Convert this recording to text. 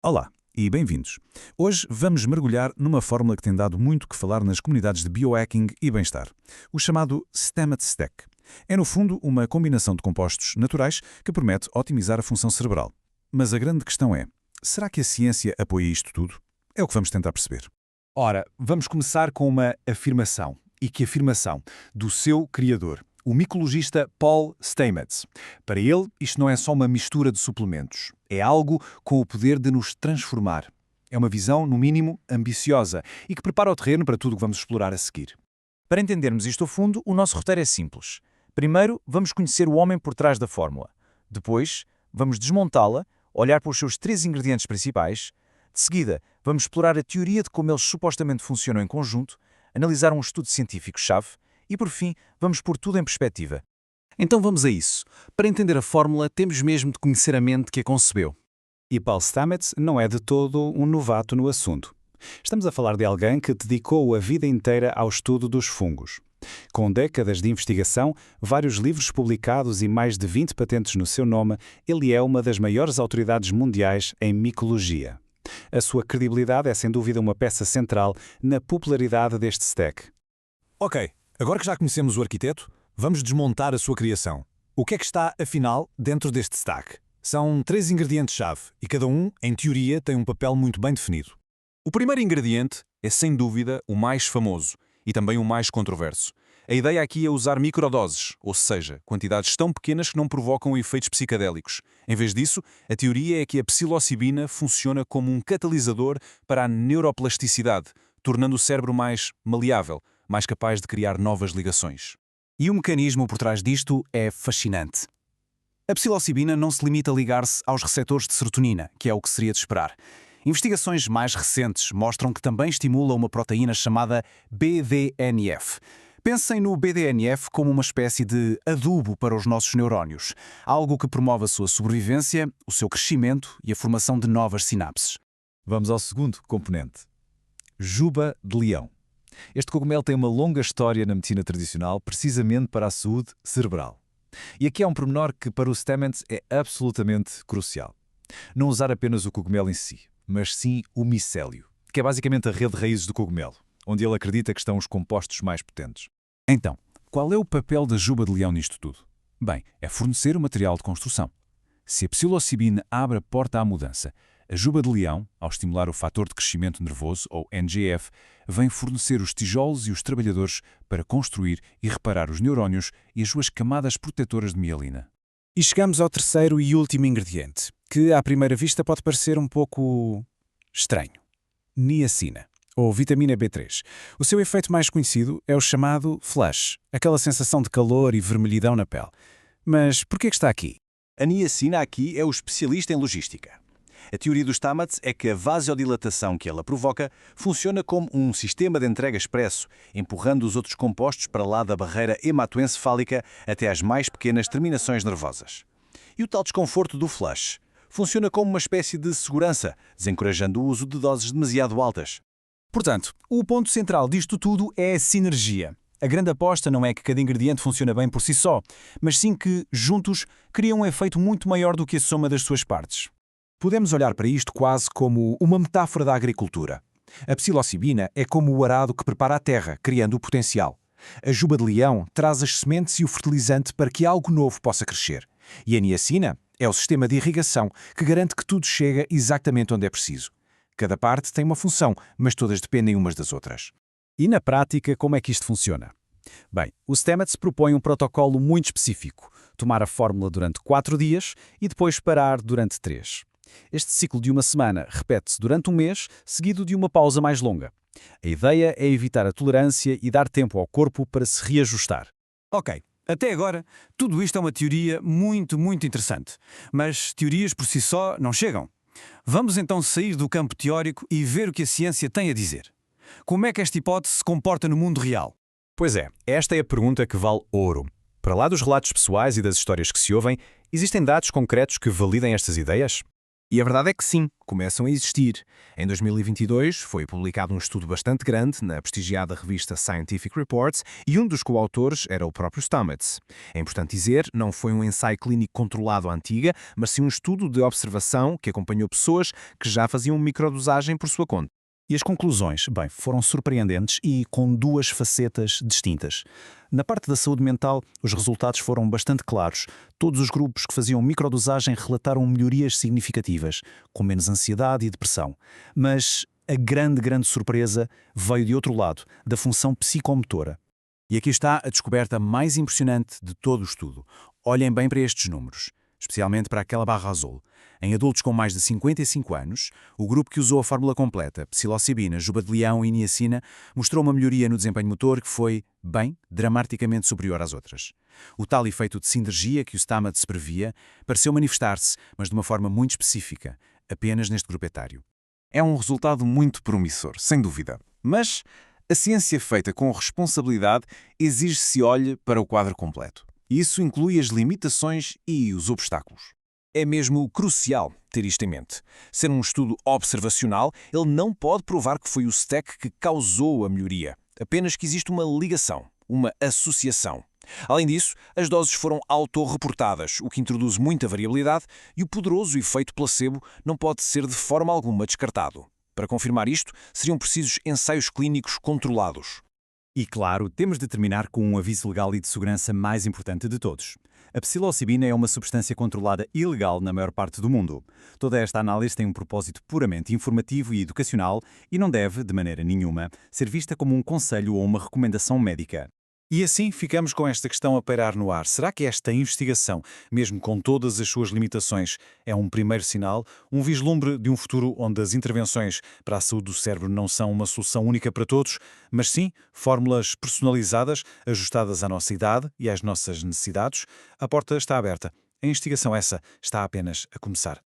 Olá e bem-vindos. Hoje vamos mergulhar numa fórmula que tem dado muito que falar nas comunidades de biohacking e bem-estar, o chamado Stamets Stack. É, no fundo, uma combinação de compostos naturais que promete otimizar a função cerebral. Mas a grande questão é, será que a ciência apoia isto tudo? É o que vamos tentar perceber. Ora, vamos começar com uma afirmação. E que afirmação? Do seu criador, o micologista Paul Stamets. Para ele, isto não é só uma mistura de suplementos. É algo com o poder de nos transformar. É uma visão, no mínimo, ambiciosa e que prepara o terreno para tudo o que vamos explorar a seguir. Para entendermos isto a fundo, o nosso roteiro é simples. Primeiro, vamos conhecer o homem por trás da fórmula. Depois, vamos desmontá-la, olhar para os seus 3 ingredientes principais. De seguida, vamos explorar a teoria de como eles supostamente funcionam em conjunto, analisar um estudo científico-chave e, por fim, vamos pôr tudo em perspectiva. Então vamos a isso. Para entender a fórmula, temos mesmo de conhecer a mente que a concebeu. E Paul Stamets não é de todo um novato no assunto. Estamos a falar de alguém que dedicou a vida inteira ao estudo dos fungos. Com décadas de investigação, vários livros publicados e mais de 20 patentes no seu nome, ele é uma das maiores autoridades mundiais em micologia. A sua credibilidade é sem dúvida uma peça central na popularidade deste stack. Ok, agora que já conhecemos o arquiteto, vamos desmontar a sua criação. O que é que está, afinal, dentro deste stack? São 3 ingredientes-chave e cada um, em teoria, tem um papel muito bem definido. O primeiro ingrediente é, sem dúvida, o mais famoso e também o mais controverso. A ideia aqui é usar microdoses, ou seja, quantidades tão pequenas que não provocam efeitos psicadélicos. Em vez disso, a teoria é que a psilocibina funciona como um catalisador para a neuroplasticidade, tornando o cérebro mais maleável, mais capaz de criar novas ligações. E o mecanismo por trás disto é fascinante. A psilocibina não se limita a ligar-se aos receptores de serotonina, que é o que seria de esperar. Investigações mais recentes mostram que também estimula uma proteína chamada BDNF. Pensem no BDNF como uma espécie de adubo para os nossos neurónios, algo que promove a sua sobrevivência, o seu crescimento e a formação de novas sinapses. Vamos ao segundo componente. Juba de leão. Este cogumelo tem uma longa história na medicina tradicional, precisamente para a saúde cerebral. E aqui há um pormenor que para o Stamets é absolutamente crucial. Não usar apenas o cogumelo em si, mas sim o micélio, que é basicamente a rede de raízes do cogumelo, onde ele acredita que estão os compostos mais potentes. Então, qual é o papel da juba de leão nisto tudo? Bem, é fornecer o material de construção. Se a psilocibina abre a porta à mudança, a juba de leão, ao estimular o fator de crescimento nervoso, ou NGF, vem fornecer os tijolos e os trabalhadores para construir e reparar os neurónios e as suas camadas protetoras de mielina. E chegamos ao terceiro e último ingrediente, que à primeira vista pode parecer um pouco estranho. Niacina, ou vitamina B3. O seu efeito mais conhecido é o chamado flush, aquela sensação de calor e vermelhidão na pele. Mas por que está aqui? A niacina aqui é o especialista em logística. A teoria dos Stamets é que a vasodilatação que ela provoca funciona como um sistema de entrega expresso, empurrando os outros compostos para lá da barreira hematoencefálica até às mais pequenas terminações nervosas. E o tal desconforto do flush funciona como uma espécie de segurança, desencorajando o uso de doses demasiado altas. Portanto, o ponto central disto tudo é a sinergia. A grande aposta não é que cada ingrediente funciona bem por si só, mas sim que, juntos, criam um efeito muito maior do que a soma das suas partes. Podemos olhar para isto quase como uma metáfora da agricultura. A psilocibina é como o arado que prepara a terra, criando o potencial. A juba de leão traz as sementes e o fertilizante para que algo novo possa crescer. E a niacina é o sistema de irrigação que garante que tudo chega exatamente onde é preciso. Cada parte tem uma função, mas todas dependem umas das outras. E na prática, como é que isto funciona? Bem, o Stamets propõe um protocolo muito específico. Tomar a fórmula durante 4 dias e depois parar durante 3. Este ciclo de uma semana repete-se durante um mês, seguido de uma pausa mais longa. A ideia é evitar a tolerância e dar tempo ao corpo para se reajustar. Ok, até agora, tudo isto é uma teoria muito interessante. Mas teorias por si só não chegam. Vamos então sair do campo teórico e ver o que a ciência tem a dizer. Como é que esta hipótese se comporta no mundo real? Pois é, esta é a pergunta que vale ouro. Para lá dos relatos pessoais e das histórias que se ouvem, existem dados concretos que validem estas ideias? E a verdade é que sim, começam a existir. Em 2022 foi publicado um estudo bastante grande na prestigiada revista Scientific Reports e um dos coautores era o próprio Stamets. É importante dizer, não foi um ensaio clínico controlado à antiga, mas sim um estudo de observação que acompanhou pessoas que já faziam microdosagem por sua conta. E as conclusões, bem, foram surpreendentes e com duas facetas distintas. Na parte da saúde mental, os resultados foram bastante claros. Todos os grupos que faziam microdosagem relataram melhorias significativas, com menos ansiedade e depressão. Mas a grande surpresa veio de outro lado, da função psicomotora. E aqui está a descoberta mais impressionante de todo o estudo. Olhem bem para estes números, especialmente para aquela barra azul. Em adultos com mais de 55 anos, o grupo que usou a fórmula completa, psilocibina, juba de leão e niacina, mostrou uma melhoria no desempenho motor que foi, bem, dramaticamente superior às outras. O tal efeito de sinergia que o Stamets previa pareceu manifestar-se, mas de uma forma muito específica, apenas neste grupo etário. É um resultado muito promissor, sem dúvida. Mas a ciência feita com responsabilidade exige que se olhe para o quadro completo. Isso inclui as limitações e os obstáculos. É mesmo crucial ter isto em mente. Ser um estudo observacional, ele não pode provar que foi o STEC que causou a melhoria, apenas que existe uma ligação, uma associação. Além disso, as doses foram autorreportadas, o que introduz muita variabilidade e o poderoso efeito placebo não pode ser de forma alguma descartado. Para confirmar isto, seriam precisos ensaios clínicos controlados. E claro, temos de terminar com um aviso legal e de segurança mais importante de todos. A psilocibina é uma substância controlada ilegal na maior parte do mundo. Toda esta análise tem um propósito puramente informativo e educacional e não deve, de maneira nenhuma, ser vista como um conselho ou uma recomendação médica. E assim ficamos com esta questão a pairar no ar. Será que esta investigação, mesmo com todas as suas limitações, é um primeiro sinal, um vislumbre de um futuro onde as intervenções para a saúde do cérebro não são uma solução única para todos, mas sim fórmulas personalizadas, ajustadas à nossa idade e às nossas necessidades? A porta está aberta. A investigação essa está apenas a começar.